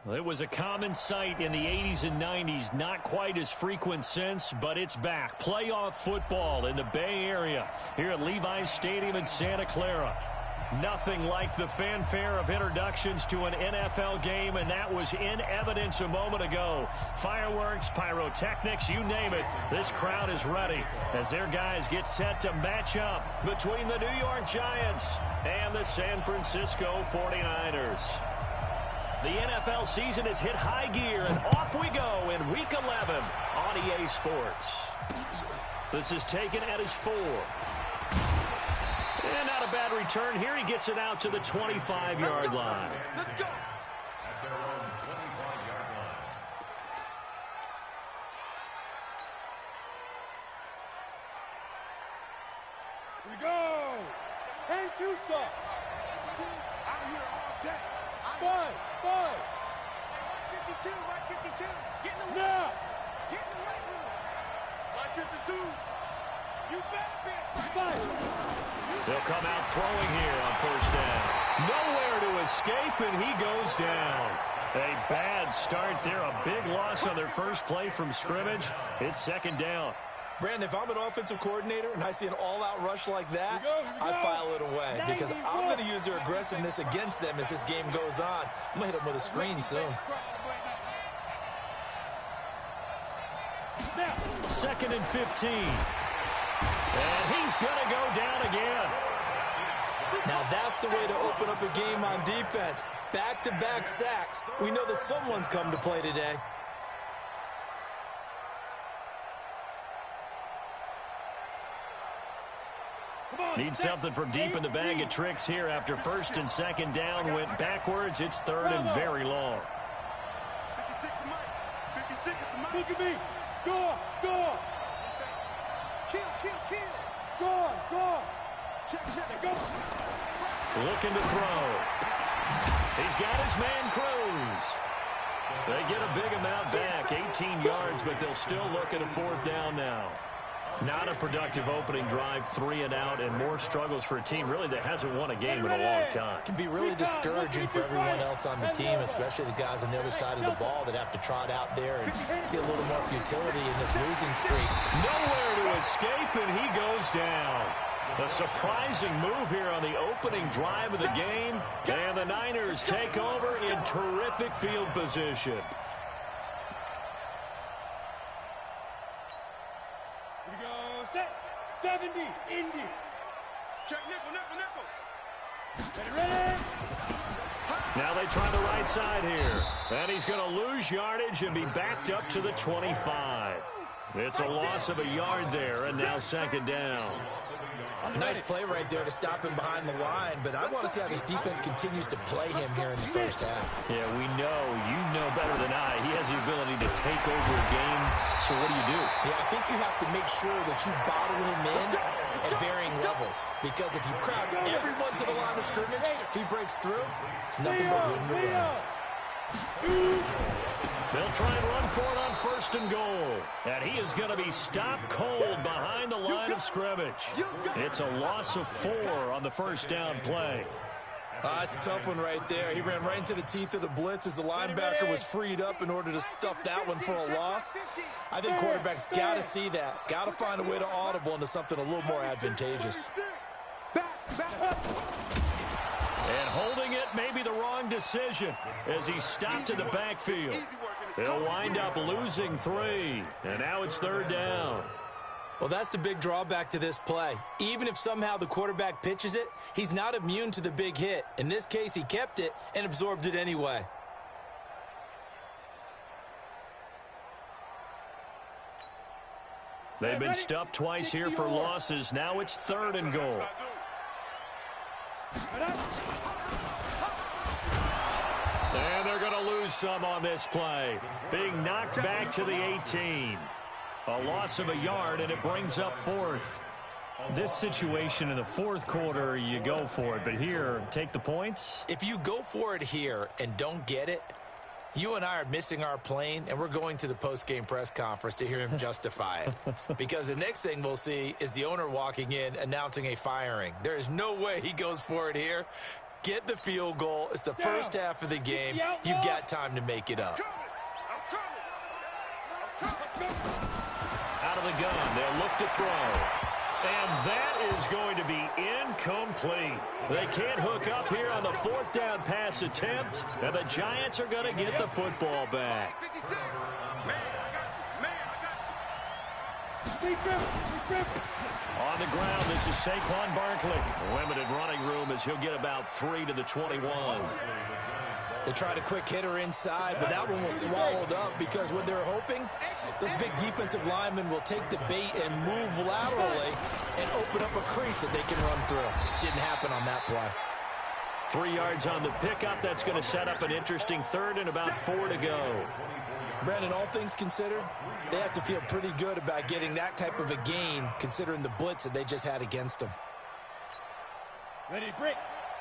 Well, it was a common sight in the 80s and 90s, not quite as frequent since, but it's back. Playoff football in the Bay Area here at Levi's Stadium in Santa Clara. Nothing like the fanfare of introductions to an NFL game, and that was in evidence a moment ago. Fireworks, pyrotechnics, you name it. This crowd is ready as their guys get set to match up between the New York Giants and the San Francisco 49ers. The NFL season has hit high gear, and off we go in Week 11 on EA Sports. This is taken at his 4. And not a bad return here. He gets it out to the 25-yard line. Let's go. At their own 25-yard line. Here we go. 10-2 stop. Out here all day. 5. Right 52. Right 52. Get in the way. Now. Get in the right room. Right 52. You better be at 5. They'll come out throwing here on first down. Nowhere to escape, and he goes down. A bad start there. A big loss on their first play from scrimmage. It's second down. Brandon, if I'm an offensive coordinator and I see an all-out rush like that, I file it away because I'm going to use their aggressiveness against them as this game goes on. I'm going to hit them with a screen soon. Second and 15. And he's going to go down again. Now that's the way to open up a game on defense. Back-to-back sacks. We know that someone's come to play today. Need something from deep in the bag of tricks here after first and second down went backwards. It's third and very long. 56 to Mike. 56 to Mike. Look at me. Go. Kill. Go. Check. Go. Looking to throw. He's got his man Cruz. They get a big amount back, 18 yards, but they'll still look at a fourth down now. Not a productive opening drive, 3 and out, and more struggles for a team really that hasn't won a game in a long time. It can be really discouraging for everyone else on the team, especially the guys on the other side of the ball that have to trot out there and see a little more futility in this losing streak. Nowhere to escape, and he goes down. A surprising move here on the opening drive of the game, and the Niners take over in terrific field position. Here we go. Set. 70. Indy. Check nickel. Ready. Now they try the right side here. And he's going to lose yardage and be backed up to the 25. It's a loss of a yard there, and now second down. Nice play right there to stop him behind the line, but I want to see how this defense continues to play him here in the first half. Yeah, we know. You know better than I. He has the ability to take over a game. So what do you do? Yeah, I think you have to make sure that you bottle him in at varying levels, because if you crowd everyone to the line of scrimmage, if he breaks through, it's nothing but room to run. They'll try and run for it on first and goal. And he is going to be stopped cold behind the line of scrimmage. It's a loss of 4 on the first down play. It's a tough one right there. He ran right into the teeth of the blitz as the linebacker was freed up in order to stuff that one for a loss. I think quarterbacks got to see that. Got to find a way to audible into something a little more advantageous. And holding it may be the wrong decision as he stopped in the backfield. They'll wind up losing 3, and now it's third down. Well, that's the big drawback to this play. Even if somehow the quarterback pitches it, he's not immune to the big hit. In this case, he kept it and absorbed it anyway. They've been stuffed twice here for losses. Now it's third and goal. And they're going to lose some on this play. Being knocked back to the 18. A loss of a yard, and it brings up fourth. This situation in the fourth quarter, you go for it. But here, take the points. If you go for it here and don't get it, you and I are missing our plane, and we're going to the post-game press conference to hear him justify it. Because the next thing we'll see is the owner walking in announcing a firing. There is no way he goes for it here. get the field goal. It's the first half of the game. You've got time to make it up. Out of the gun, they'll look to throw. And that is going to be incomplete. They can't hook up here on the fourth down pass attempt, and the Giants are going to get the football back. On the ground, this is Saquon Barkley. Limited running room as he'll get about 3 to the 21. They tried a quick hitter inside, but that one was swallowed up because what they're hoping, those big defensive linemen will take the bait and move laterally and open up a crease that they can run through. Didn't happen on that play. 3 yards on the pickup. That's going to set up an interesting third and about 4 to go. Brandon, all things considered, they have to feel pretty good about getting that type of a gain considering the blitz that they just had against them. Ready to break.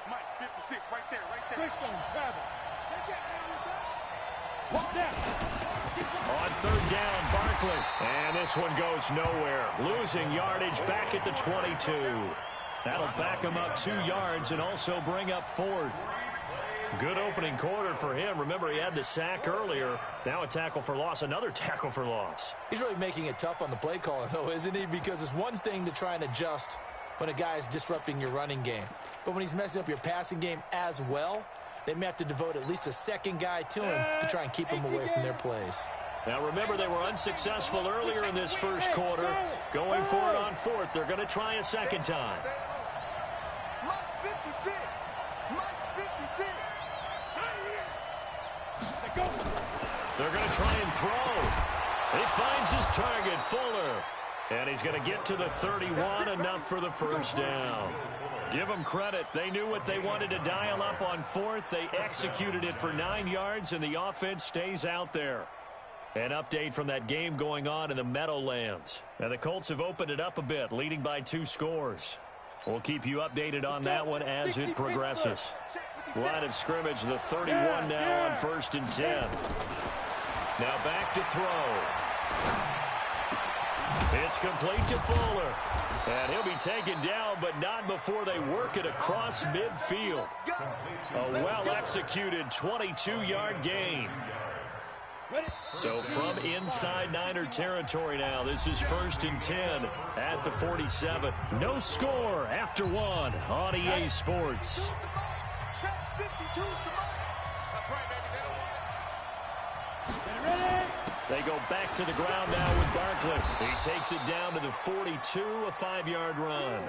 Mike, 56, right there, right there. Christian, travel. On third down, Barkley. And this one goes nowhere. Losing yardage back at the 22. That'll back him up 2 yards and also bring up 4th. Good opening quarter for him. Remember, he had the sack earlier. Now a tackle for loss, another tackle for loss. He's really making it tough on the play caller, though, isn't he? Because it's one thing to try and adjust when a guy is disrupting your running game. But when he's messing up your passing game as well, they may have to devote at least a second guy to him to try and keep him away from their plays. Now, remember, they were unsuccessful earlier in this first quarter. Going for it on 4th. They're going to try a second time. They're going to try and throw. He finds his target, Fuller. And he's going to get to the 31, enough for the first down. Give them credit. They knew what they wanted to dial up on 4th. They executed it for 9 yards, and the offense stays out there. An update from that game going on in the Meadowlands. And the Colts have opened it up a bit, leading by 2 scores. We'll keep you updated on that one as it progresses. Line of scrimmage, the 31 now on 1st and 10. Now back to throw. It's complete to Fuller. And he'll be taken down, but not before they work it across midfield. A well-executed 22-yard gain. So from inside Niner territory now, this is 1st and 10 at the 47. No score after 1 on EA Sports. They go back to the ground now with Barkley. He takes it down to the 42, a 5-yard run.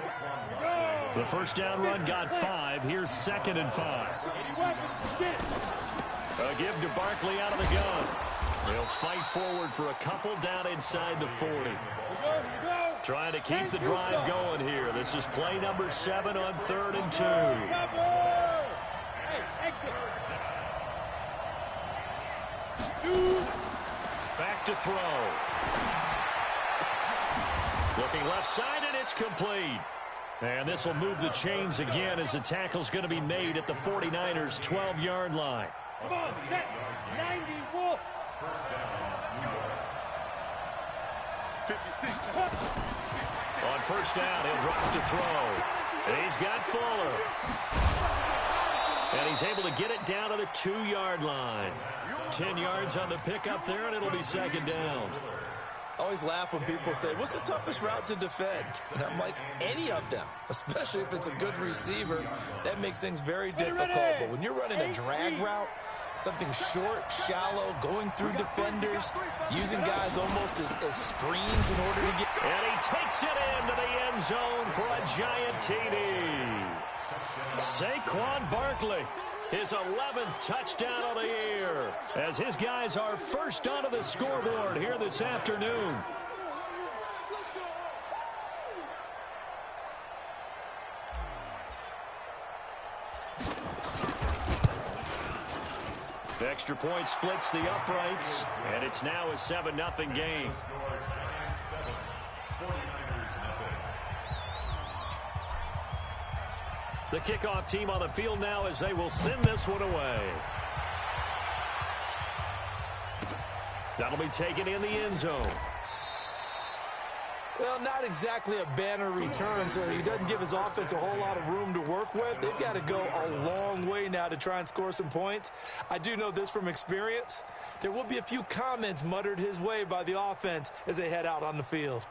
The first down run got 5. Here's 2nd and 5. A give to Barkley out of the gun. He'll fight forward for a couple down inside the 40. Trying to keep the drive going here. This is play number 7 on 3rd and 2. Back to throw. Looking left side, and it's complete. And this will move the chains again as the tackle's going to be made at the 49ers' 12-yard line. Come on, set. 90 Wolf. 56. On first down, he'll drop to throw. And he's got Fuller. And he's able to get it down to the 2-yard line. 10 yards on the pickup there, and it'll be 2nd down. I always laugh when people say, what's the toughest route to defend? And I'm like, any of them, especially if it's a good receiver. That makes things very difficult. But when you're running a drag route, something short, shallow, going through defenders, using guys almost as screens in order to get... And he takes it into the end zone for a giant TD. Saquon Barkley, his 11th touchdown of the year, as his guys are first onto the scoreboard here this afternoon. The extra point splits the uprights, and it's now a 7-0 game. The kickoff team on the field now as they will send this one away. That'll be taken in the end zone. Well, not exactly a banner return, so he doesn't give his offense a whole lot of room to work with. They've got to go a long way now to try and score some points. I do know this from experience. There will be a few comments muttered his way by the offense as they head out on the field.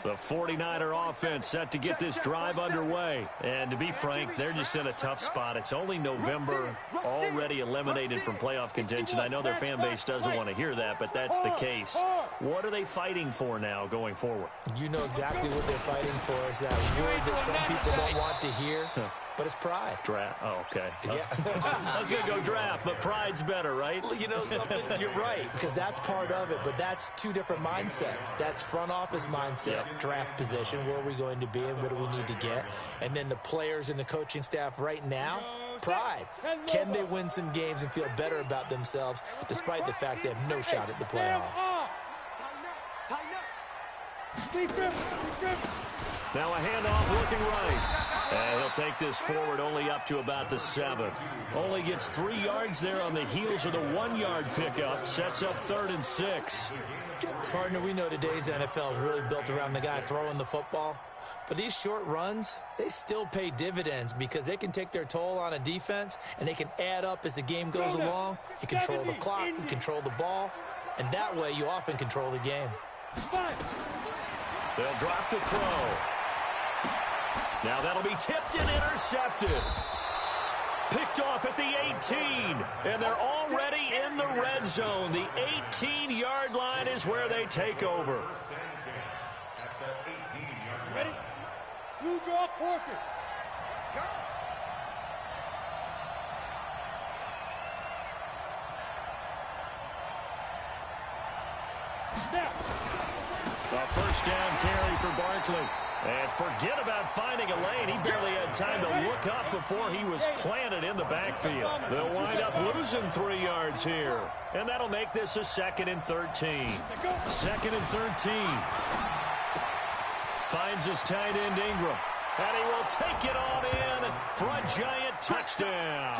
The 49er offense set to get this drive underway. And to be frank, they're just in a tough spot. It's only November, already eliminated from playoff contention. I know their fan base doesn't want to hear that, but that's the case. What are they fighting for now going forward? You know exactly what they're fighting for. Is that word that some people don't want to hear? But it's pride. Draft. Oh, okay. Yeah. I was going to go draft, but pride's better, right? You know something? You're right, because that's part of it, but that's two different mindsets. That's front office mindset, draft position, where are we going to be and what do we need to get? And then the players and the coaching staff right now, pride. Can they win some games and feel better about themselves despite the fact they have no shot at the playoffs? Now a handoff looking right. And he'll take this forward only up to about the 7. Only gets 3 yards there on the heels of the 1-yard pickup. Sets up 3rd and 6. Partner, we know today's NFL is really built around the guy throwing the football. But these short runs, they still pay dividends because they can take their toll on a defense and they can add up as the game goes along. You control the clock, you control the ball, and that way you often control the game. They'll drop the throw. Now that'll be tipped and intercepted. Picked off at the 18. And they're already in the red zone. The 18-yard line is where they take over. Ready? Blue draw quarters. Let's go. Now. A first down carry for Barkley. And forget about finding a lane. He barely had time to look up before he was planted in the backfield. They'll wind up losing 3 yards here. And that'll make this a 2nd and 13. 2nd and 13. Finds his tight end Ingram. And he will take it on in for a giant touchdown.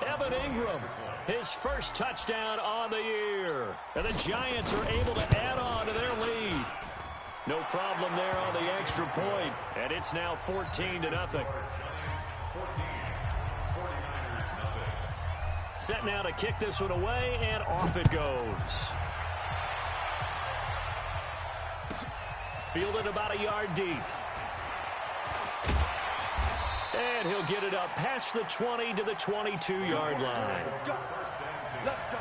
Evan Ingram, his first touchdown on the year. And the Giants are able to add on to their lead. No problem there on the extra point. And it's now 14-0. Set now to kick this one away, and off it goes. Fielded about a yard deep. And he'll get it up past the 20 to the 22-yard line. Let's go.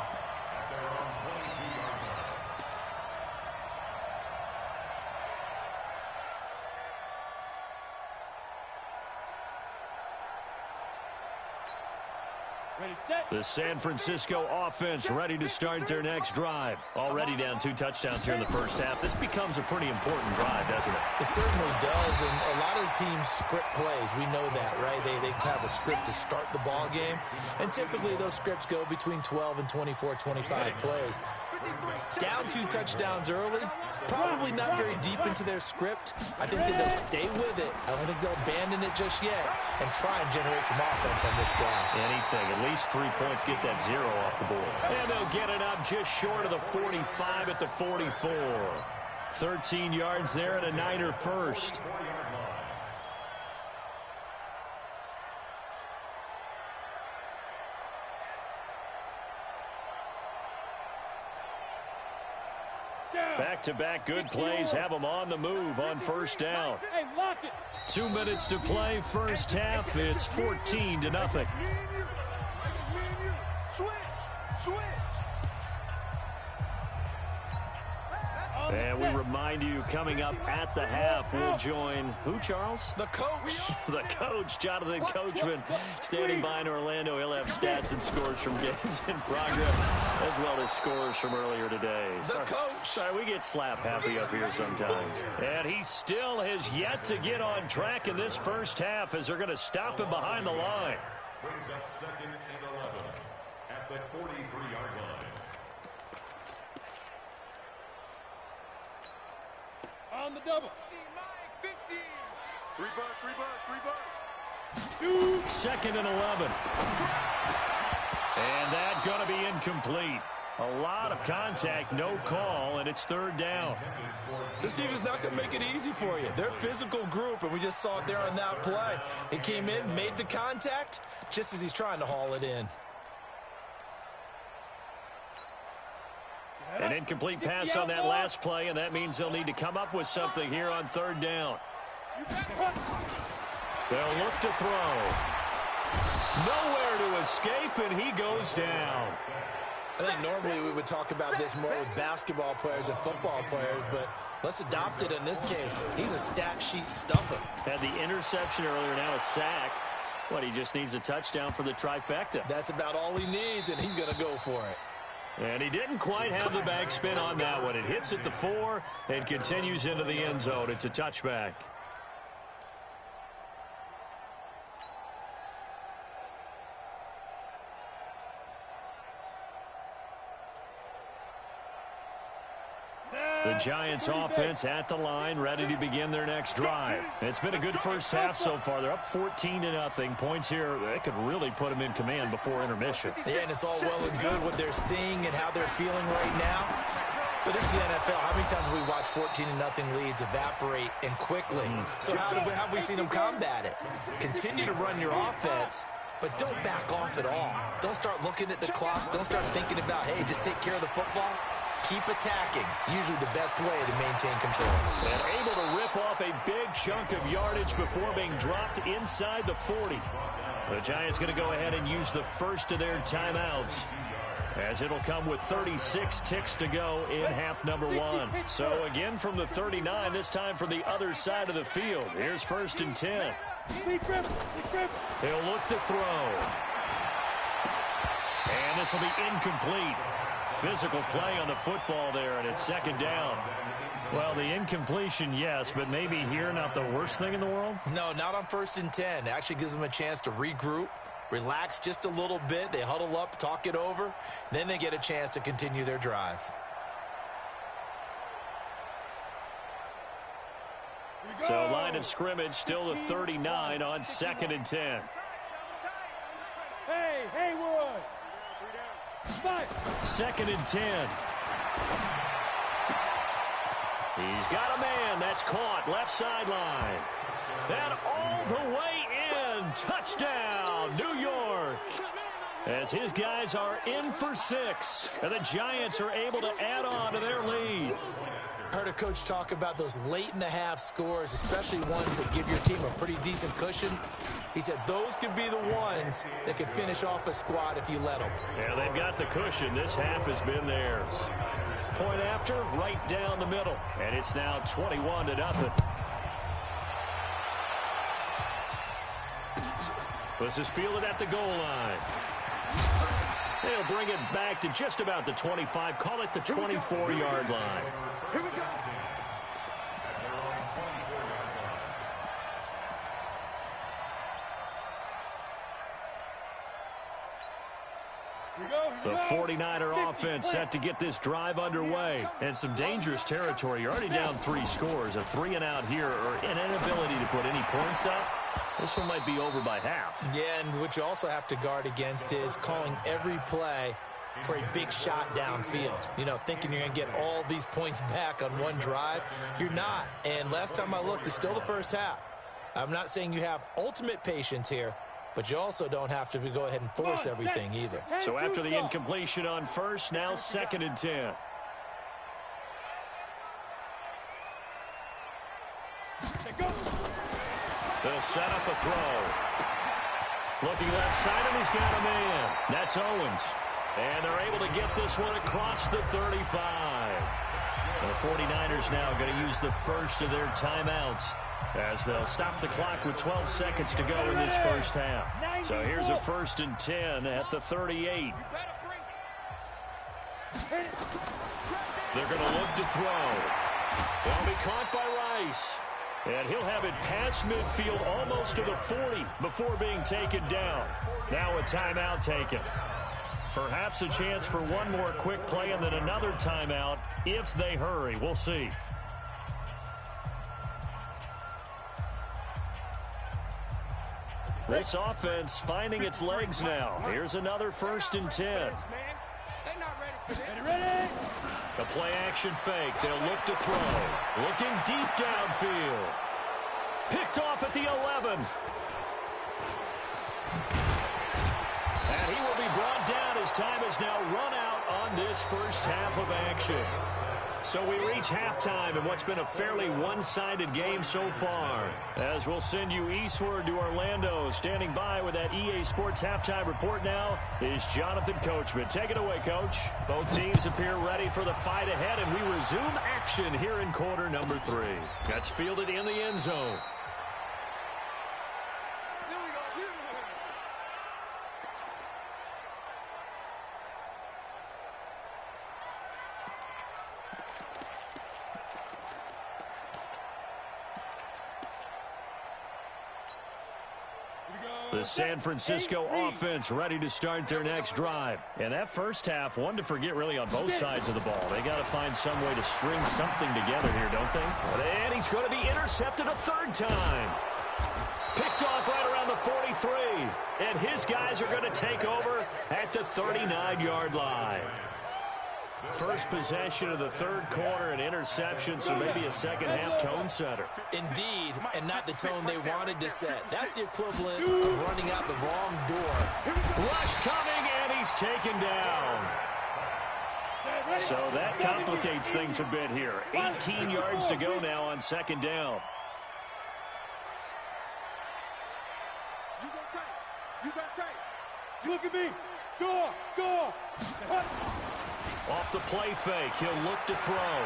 The San Francisco offense ready to start their next drive. Already down 2 touchdowns here in the first half. This becomes a pretty important drive, doesn't it? It certainly does, and a lot of the teams script plays. We know that, right? They have a script to start the ball game, and typically those scripts go between 12 and 24, 25 plays. Down 2 touchdowns early, probably not very deep into their script. I think that they'll stay with it. I don't think they'll abandon it just yet and try and generate some offense on this drive. Anything. At least 3 points, get that 0 off the board. And they'll get it up just short of the 45 at the 44. 13 yards there and a Niner first. Back-to-back good plays have them on the move on first down. 2 minutes to play first half. It's 14-0. And we remind you, coming up at the half, we'll join who, Charles? The coach. The coach, Jonathan Coachman, standing by in Orlando. He'll have stats and scores from games in progress, as well as scores from earlier today. The coach. Sorry, we get slap happy up here sometimes. And he still has yet to get on track in this first half as they're going to stop him behind the line. Brings up 2nd and 11 at the 43-yard line. On the double. Second and 11. And that's going to be incomplete. A lot of contact, no call, and it's third down. This team is not going to make it easy for you. They're a physical group, and we just saw it there on that play. He came in, made the contact, just as he's trying to haul it in. An incomplete pass on that last play, and that means they'll need to come up with something here on third down. They'll look to throw. Nowhere to escape, and he goes down. I think normally we would talk about this more with basketball players and football players, but let's adopt it in this case. He's a stat sheet stuffer. Had the interception earlier, now a sack. What, he just needs a touchdown for the trifecta. That's about all he needs, and he's going to go for it. And he didn't quite have the backspin on that one. It hits at the 4 and continues into the end zone. It's a touchback. The Giants offense at the line, ready to begin their next drive. It's been a good first half so far. They're up 14-0. Points here, they could really put them in command before intermission. Yeah, and it's all well and good what they're seeing and how they're feeling right now. But this is the NFL. How many times have we watched 14-0 leads evaporate and quickly? So how have we seen them combat it? Continue to run your offense, but don't back off at all. Don't start looking at the clock. Don't start thinking about, hey, just take care of the football. Keep attacking. Usually the best way to maintain control. And able to rip off a big chunk of yardage before being dropped inside the 40. The Giants going to go ahead and use the first of their timeouts, as it'll come with 36 ticks to go in half number 1. So again from the 39, this time from the other side of the field. Here's 1st and 10. He'll look to throw. And this will be incomplete. Physical play on the football there, and it's second down. Well, the incompletion, yes, but maybe here not the worst thing in the world? No, not on 1st and 10. It actually gives them a chance to regroup, relax just a little bit. They huddle up, talk it over. Then they get a chance to continue their drive. So line of scrimmage still the 39 on 2nd and 10. Hey, Haywood. 2nd and 10. He's got a man. That's caught. Left sideline. And all the way in. Touchdown, New York. As his guys are in for 6. And the Giants are able to add on to their lead. Heard a coach talk about those late-in-the-half scores, especially ones that give your team a pretty decent cushion. He said those could be the ones that could finish off a squad if you let them. Yeah, they've got the cushion. This half has been theirs. Point after, right down the middle. And it's now 21-0. This is fielded at the goal line. They'll bring it back to just about the 25. Call it the 24-yard line. Here we go. The 49er offense set to get this drive underway. And some dangerous territory. You're already down 3 scores. A 3-and-out here, or an inability to put any points up. This one might be over by half. Yeah, and what you also have to guard against is calling every play for a big shot downfield. You know, thinking you're going to get all these points back on one drive. You're not. And last time I looked, it's still the first half. I'm not saying you have ultimate patience here, but you also don't have to go ahead and force everything either. So after the incompletion on first, now 2nd and 10. They'll set up a throw. Looking left side, and he's got a man. That's Owens. And they're able to get this one across the 35. The 49ers now going to use the first of their timeouts, as they'll stop the clock with 12 seconds to go in this first half. So here's a 1st and 10 at the 38. They're going to look to throw. They'll be caught by Rice. And he'll have it past midfield almost to the 40 before being taken down. Now a timeout taken. Perhaps a chance for one more quick play and then another timeout if they hurry. We'll see. This offense finding its legs now. Here's another 1st and 10. Ready? The play action fake. They'll look to throw. Looking deep downfield. Picked off at the 11. And he will be brought down as time has now run out on this first half of action. So we reach halftime in what's been a fairly one-sided game so far. As we'll send you eastward to Orlando. Standing by with that EA Sports halftime report now is Jonathan Coachman. Take it away, Coach. Both teams appear ready for the fight ahead, and we resume action here in quarter number 3. That's fielded in the end zone. The San Francisco offense ready to start their next drive. And that first half, one to forget really on both sides of the ball. They got to find some way to string something together here, don't they? And he's going to be intercepted a 3rd time. Picked off right around the 43. And his guys are going to take over at the 39-yard line. First possession of the 3rd quarter, an interception, so maybe a second-half tone setter. Indeed, and not the tone they wanted to set. That's the equivalent of running out the wrong door. Rush coming, and he's taken down. So that complicates things a bit here. 18 yards to go now on 2nd down. You got tight. You look at me. Go. Off the play fake, he'll look to throw.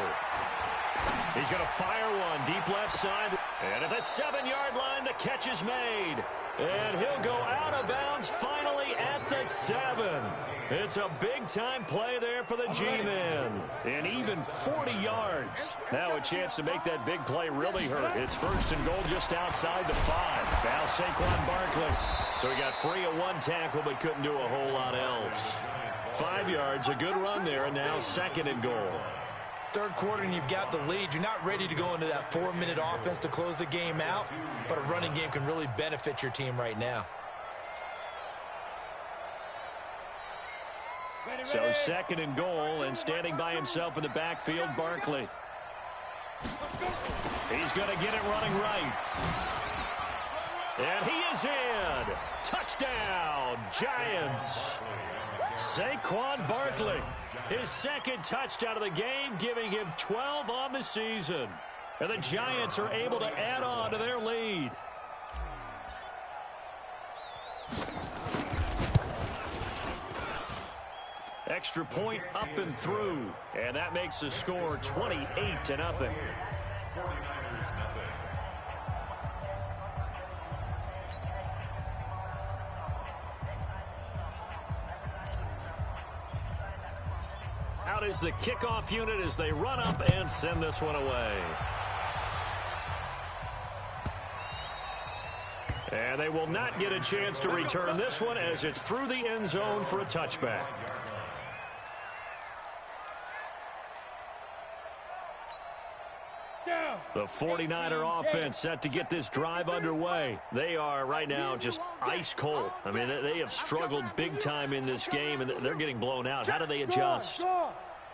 He's going to fire one deep left side. And at the 7-yard line, the catch is made. And he'll go out of bounds finally at the 7. It's a big-time play there for the G-men. And even 40 yards. Now a chance to make that big play really hurt. It's 1st and goal just outside the 5. Now Saquon Barkley. So he got free of 1 tackle but couldn't do a whole lot else. 5 yards, a good run there, and now 2nd and goal. 3rd quarter and you've got the lead. You're not ready to go into that 4-minute offense to close the game out, but a running game can really benefit your team right now. So 2nd and goal, and standing by himself in the backfield, Barkley. He's going to get it running right. And he is in. Touchdown, Giants. Saquon Barkley, his 2nd touchdown of the game, giving him 12 on the season. And the Giants are able to add on to their lead. Extra point up and through. And that makes the score 28-0. Out is the kickoff unit as they run up and send this one away. And they will not get a chance to return this one as it's through the end zone for a touchback. The 49er offense set to get this drive underway. They are right now just ice cold. I mean, they have struggled big time in this game, and they're getting blown out. How do they adjust?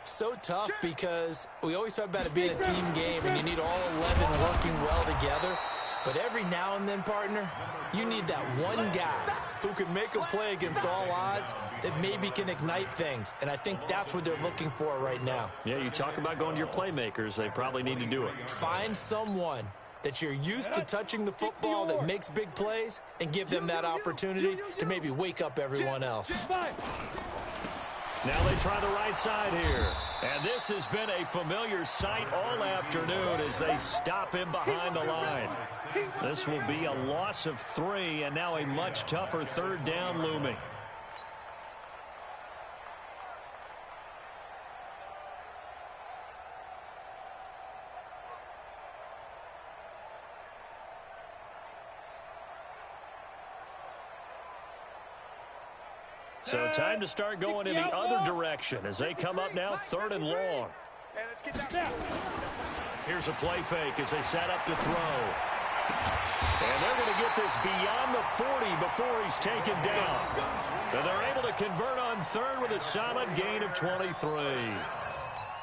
So tough because we always talk about it being a team game, and you need all 11 working well together. But every now and then, partner, you need that one guy who can make a play against all odds that maybe can ignite things. And I think that's what they're looking for right now. Yeah, you talk about going to your playmakers. They probably need to do it. Find someone that you're used to touching the football that makes big plays and give them that opportunity to maybe wake up everyone else. Now they try the right side here. And this has been a familiar sight all afternoon as they stop him behind the line. This will be a loss of 3, and now a much tougher 3rd down looming. So time to start going in the other direction as they come up now 3rd and long. Here's a play fake as they set up to throw. And they're going to get this beyond the 40 before he's taken down. And they're able to convert on third with a solid gain of 23.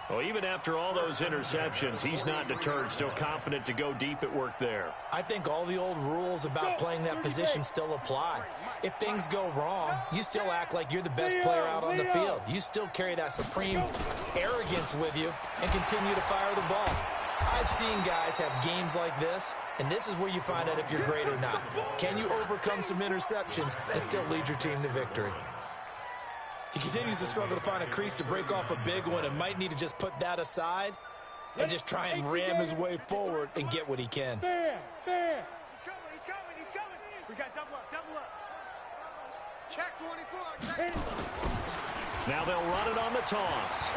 Well, even after all those interceptions, he's not deterred, still confident to go deep at work there. I think all the old rules about playing that position still apply. If things go wrong, you still act like you're the best player out on the field. You still carry that supreme arrogance with you and continue to fire the ball. I've seen guys have games like this, and this is where you find out if you're great or not. Can you overcome some interceptions and still lead your team to victory? He continues to struggle to find a crease to break off a big one and might need to just put that aside and just try and ram his way forward and get what he can. Fair. He's coming. We got double up. Check 24. Now they'll run it on the toss.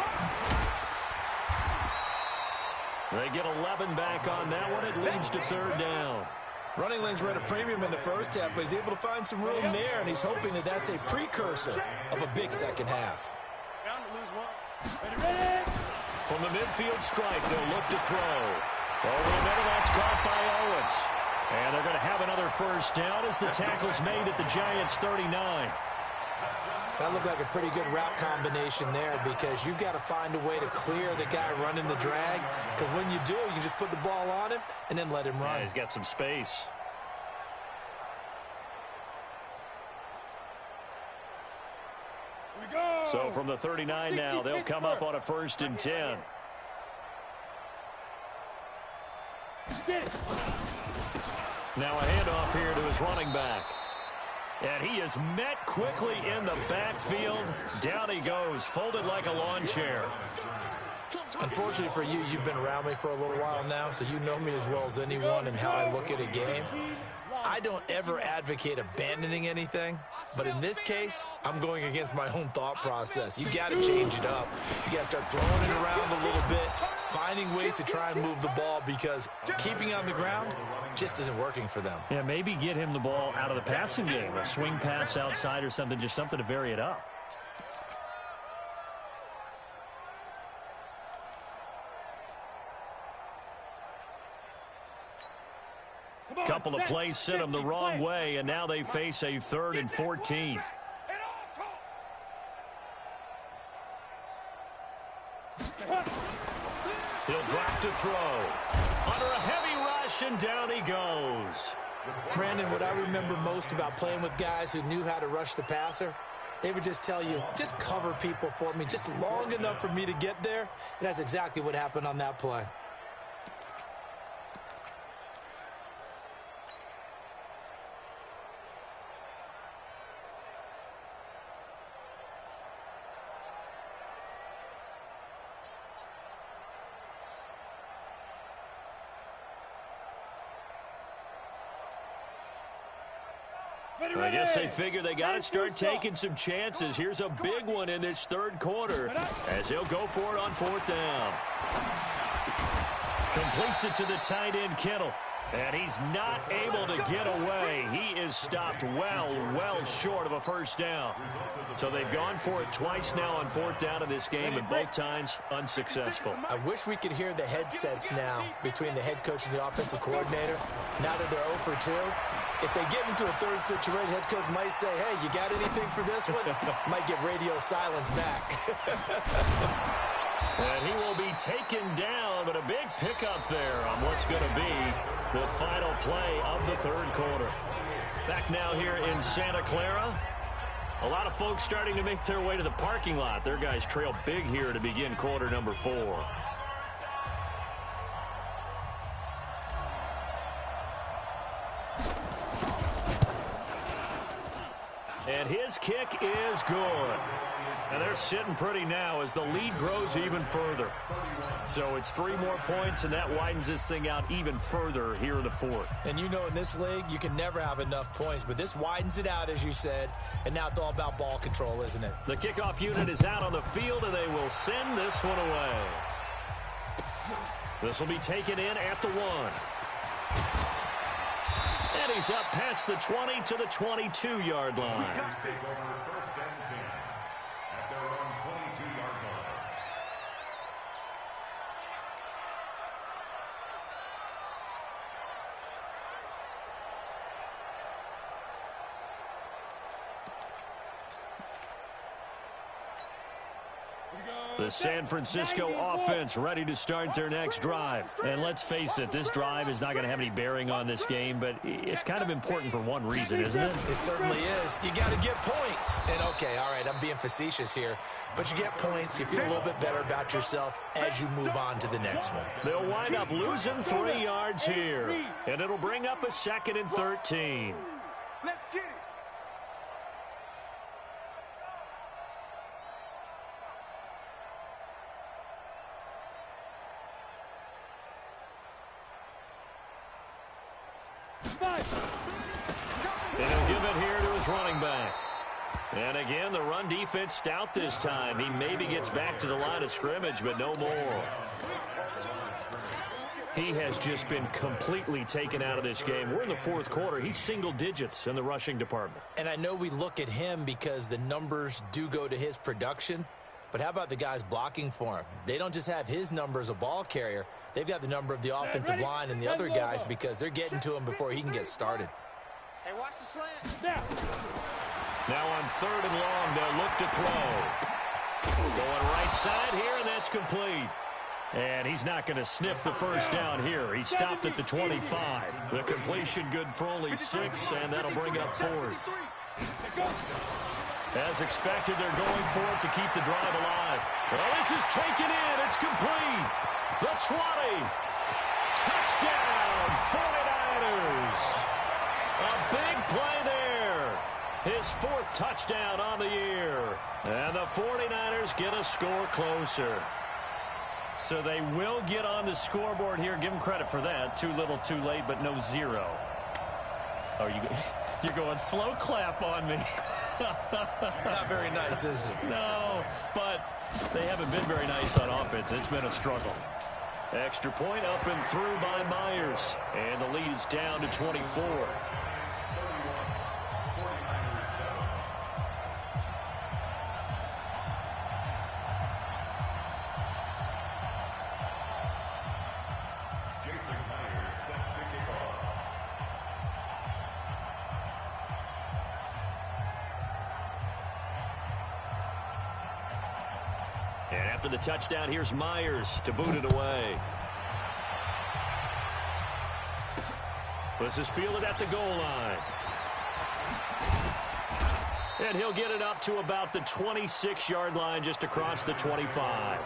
They get 11 back on that one. It leads to third down. Running lanes were at a premium in the first half, but he's able to find some room there, and he's hoping that that's a precursor of a big second half. Bound to lose one. Ready? From the midfield stripe, they'll look to throw. Over the middle, that's caught by Owens. And they're going to have another first down as the tackle's made at the Giants' 39. That looked like a pretty good route combination there because you've got to find a way to clear the guy running the drag, because when you do, you can just put the ball on him and then let him run. Yeah, he's got some space. We go. So from the 39 now, they'll come up on a 1st and 10. Get it. Now a handoff here to his running back. And he is met quickly in the backfield. Down he goes, folded like a lawn chair. Unfortunately for you, you've been around me for a little while now, so you know me as well as anyone and how I look at a game. I don't ever advocate abandoning anything, but in this case, I'm going against my own thought process. You got to change it up. You got to start throwing it around a little bit, finding ways to try and move the ball, because keeping on the ground just isn't working for them. Yeah, maybe get him the ball out of the passing game, a swing pass outside or something, just something to vary it up. Couple of plays sent them the wrong way, and now they face a 3rd and 14. He'll drop to throw. Under a heavy rush, and down he goes. Brandon, what I remember most about playing with guys who knew how to rush the passer, they would just tell you, just cover people for me, just long enough for me to get there. And that's exactly what happened on that play. I guess they figure they got to start taking some chances. Here's a big one in this 3rd quarter as he'll go for it on 4th down. Completes it to the tight end, Kittle. And he's not able to get away. He is stopped well short of a 1st down. So they've gone for it twice now on 4th down in this game, and both times unsuccessful. I wish we could hear the headsets now between the head coach and the offensive coordinator. Now that they're 0 for 2, if they get into a 3rd situation, head coach might say, hey, you got anything for this one? Might get radio silence back. And he will be taken down, but a big pickup there on what's going to be the final play of the 3rd quarter. Back now here in Santa Clara. A lot of folks starting to make their way to the parking lot. Their guys trail big here to begin quarter number 4. And his kick is good. And they're sitting pretty now as the lead grows even further. So it's 3 more points, and that widens this thing out even further here in the 4th. And you know, in this league, you can never have enough points, but this widens it out, as you said, and now it's all about ball control, isn't it? The kickoff unit is out on the field, and they will send this one away. This will be taken in at the 1. And he's up past the 20 to the 22-yard line. The San Francisco offense ready to start their next drive. And let's face it, this drive is not going to have any bearing on this game, but it's kind of important for one reason, isn't it? It certainly is. You got to get points. And, okay, all right, I'm being facetious here, but you get points. You feel a little bit better about yourself as you move on to the next one. They'll wind up losing 3 yards here, and it'll bring up a 2nd and 13. Let's get it. And he'll give it here to his running back. And again, the run defense stout this time. He maybe gets back to the line of scrimmage, but no more. He has just been completely taken out of this game. We're in the 4th quarter. He's single digits in the rushing department. And I know we look at him because the numbers do go to his production, but how about the guys blocking for him? They don't just have his number as a ball carrier. They've got the number of the offensive line and the other guys because they're getting to him before he can get started. Hey, watch the slant. Now on 3rd and long, they'll look to throw. Going right side here, and that's complete. And he's not going to sniff the first down here. He stopped at the 25. The completion good for only 6, and that'll bring up 4th. As expected, they're going for it to keep the drive alive. Well, this is taken in. It's complete. The 20. Touchdown, 49ers. A big play there. His 4th touchdown on the year. And the 49ers get a score closer. So they will get on the scoreboard here. Give them credit for that. Too little, too late, but no 0. Oh, you're going slow clap on me. Not very nice, is it? No, but they haven't been very nice on offense. It's been a struggle. Extra point up and through by Myers. And the lead is down to 24. And after the touchdown, here's Myers to boot it away. This is fielded at the goal line. And he'll get it up to about the 26-yard line, just across the 25.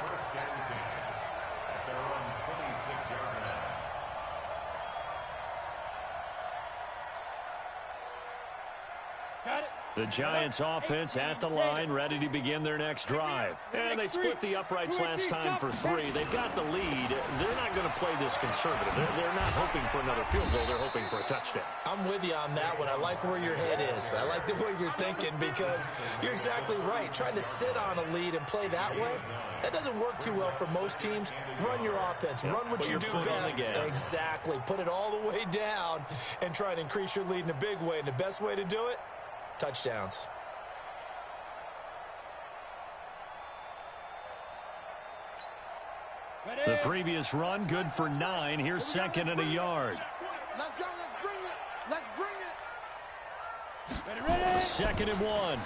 The Giants offense at the line, ready to begin their next drive. And they split the uprights last time for 3. They've got the lead. They're not going to play this conservative. They're not hoping for another field goal. They're hoping for a touchdown. I'm with you on that one. I like where your head is. I like the way you're thinking because you're exactly right. Trying to sit on a lead and play that way, that doesn't work too well for most teams. Run your offense. Run what you do best. Exactly. Put it all the way down and try to increase your lead in a big way. And the best way to do it, touchdowns. The previous run, good for 9. Here's 2nd and a yard. Let's go. Let's bring it. Let's bring it. Ready. 2nd and 1.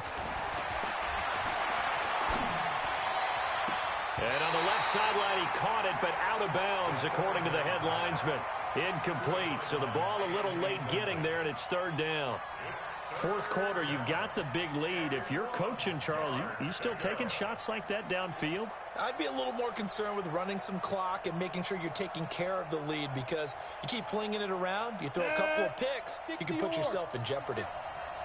And on the left sideline, he caught it, but out of bounds, according to the head linesman. Incomplete. So the ball a little late getting there, and it's 3rd down. 4th quarter, you've got the big lead. If you're coaching, Charles, you still taking shots like that downfield? I'd be a little more concerned with running some clock and making sure you're taking care of the lead because you keep flinging it around, you throw a couple of picks, you can put yourself in jeopardy.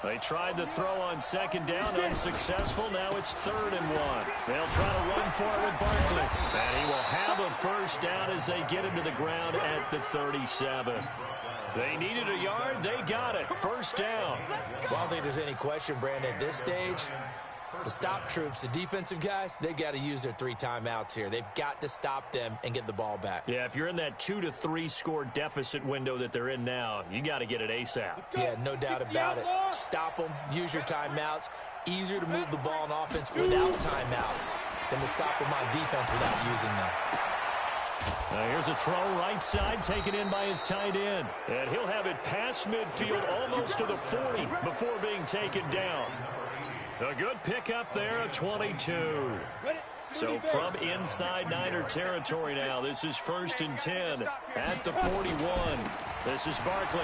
They tried to throw on 2nd down, unsuccessful. Now it's 3rd and 1. They'll try to run for it with Barkley. And he will have a first down as they get him to the ground at the 37. They needed a yard. They got it. First down. Well, I don't think there's any question, Brandon, at this stage, the stop troops, the defensive guys, they've got to use their 3 timeouts here. They've got to stop them and get the ball back. Yeah, if you're in that 2 to 3 score deficit window that they're in now, you got to get it ASAP. Yeah, no doubt about it. Stop them. Use your timeouts. Easier to move the ball on offense without timeouts than to stop them on defense without using them. Here's a throw right side, taken in by his tight end. And he'll have it past midfield, almost to the 40, before being taken down. A good pickup there, a 22. So from inside Niner territory now, this is 1st and 10 at the 41. This is Barkley.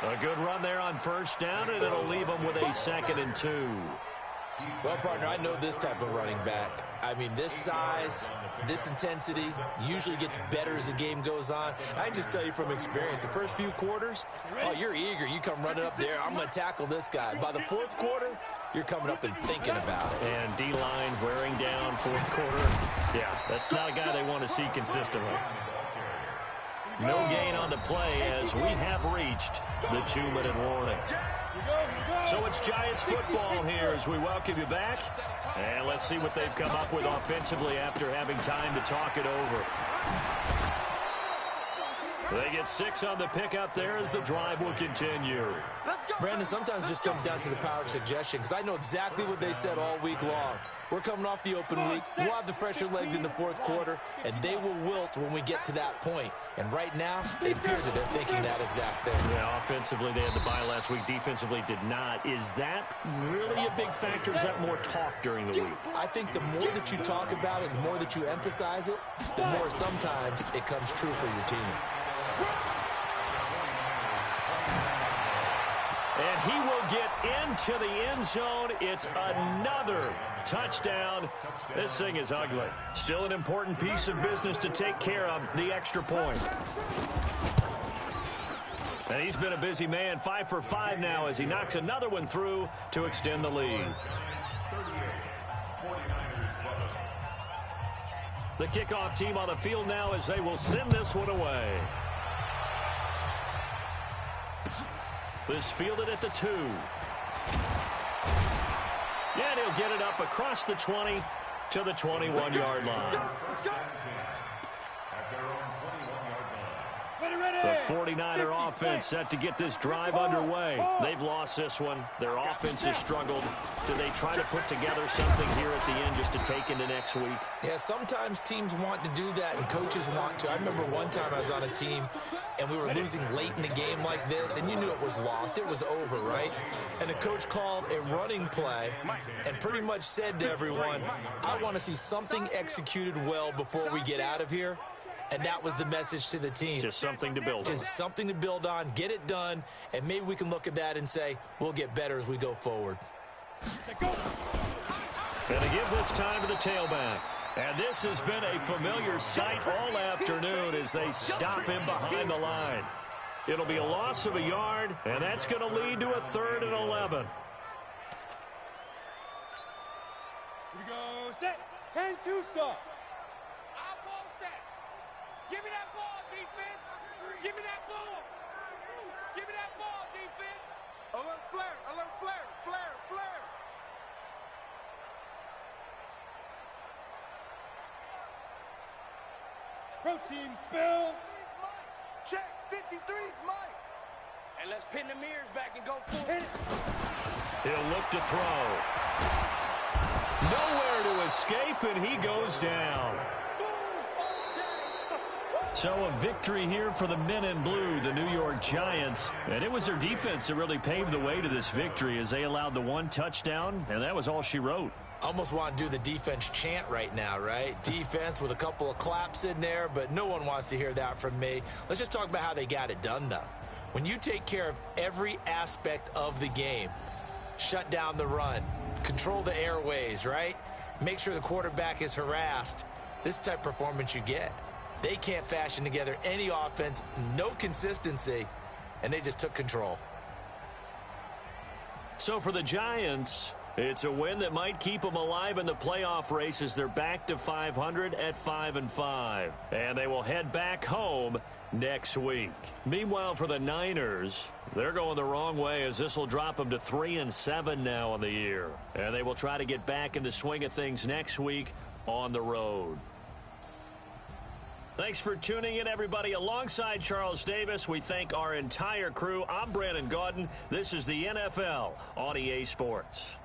A good run there on 1st down, and it'll leave them with a 2nd and 2. Well, partner, I know this type of running back. I mean, this size, this intensity usually gets better as the game goes on. I can just tell you from experience, the first few quarters, oh, you're eager. You come running up there, I'm going to tackle this guy. By the 4th quarter, you're coming up and thinking about it. And D-line wearing down 4th quarter. Yeah, that's not a guy they want to see consistently. No gain on the play as we have reached the 2-minute warning. So it's Giants football here as we welcome you back. And let's see what they've come up with offensively after having time to talk it over. They get 6 on the pick up there as the drive will continue. Brandon, sometimes it just comes down to the power of suggestion, because I know exactly what they said all week long. We're coming off the open week. We'll have the fresher legs in the 4th quarter, and they will wilt when we get to that point. And right now, it appears that they're thinking that exact thing. Yeah, offensively, they had the bye last week. Defensively, did not. Is that really a big factor? Is that more talk during the week? I think the more that you talk about it, the more that you emphasize it, the more sometimes it comes true for your team. And he will get into the end zone. It's another touchdown. This thing is ugly. Still an important piece of business to take care of, the extra point. And he's been a busy man, 5 for 5 now as he knocks another one through to extend the lead. The kickoff team on the field now as they will send this one away. This fielded at the 2. And he'll get it up across the 20 to the 21-yard line. The 49er offense set to get this drive underway. They've lost this one. Their offense has struggled. Do they try to put together something here at the end just to take into next week? Yeah, sometimes teams want to do that and coaches want to. I remember one time I was on a team and we were losing late in the game like this, and you knew it was lost. It was over, right? And the coach called a running play and pretty much said to everyone, I want to see something executed well before we get out of here. And that was the message to the team. Just something to build on. Just something to build on, get it done, and maybe we can look at that and say, we'll get better as we go forward. And to give this time to the tailback. And this has been a familiar sight all afternoon as they stop him behind the line. It'll be a loss of a yard, and that's going to lead to a 3rd and 11. Here we go. Set. 10-2 stop. Give me that ball, defense. Give me that ball. Give me that ball, defense. Alert flare, alert flare, flare, flare. Protein spill. Check, 53's Mike. And let's pin the mirrors back and go forward. He'll look to throw. Nowhere to escape, and he goes down. So a victory here for the men in blue, the New York Giants. And it was their defense that really paved the way to this victory as they allowed the 1 touchdown, and that was all she wrote. Almost want to do the defense chant right now, right? Defense with a couple of claps in there, but no one wants to hear that from me. Let's just talk about how they got it done, though. When you take care of every aspect of the game, shut down the run, control the airways, right? Make sure the quarterback is harassed. This is the type of performance you get. They can't fashion together any offense, no consistency, and they just took control. So for the Giants, it's a win that might keep them alive in the playoff race as they're back to 500 at 5-5. And they will head back home next week. Meanwhile, for the Niners, they're going the wrong way as this will drop them to 3-7 now on the year. And they will try to get back in the swing of things next week on the road. Thanks for tuning in, everybody. Alongside Charles Davis, we thank our entire crew. I'm Brandon Gaudin. This is the NFL on EA Sports.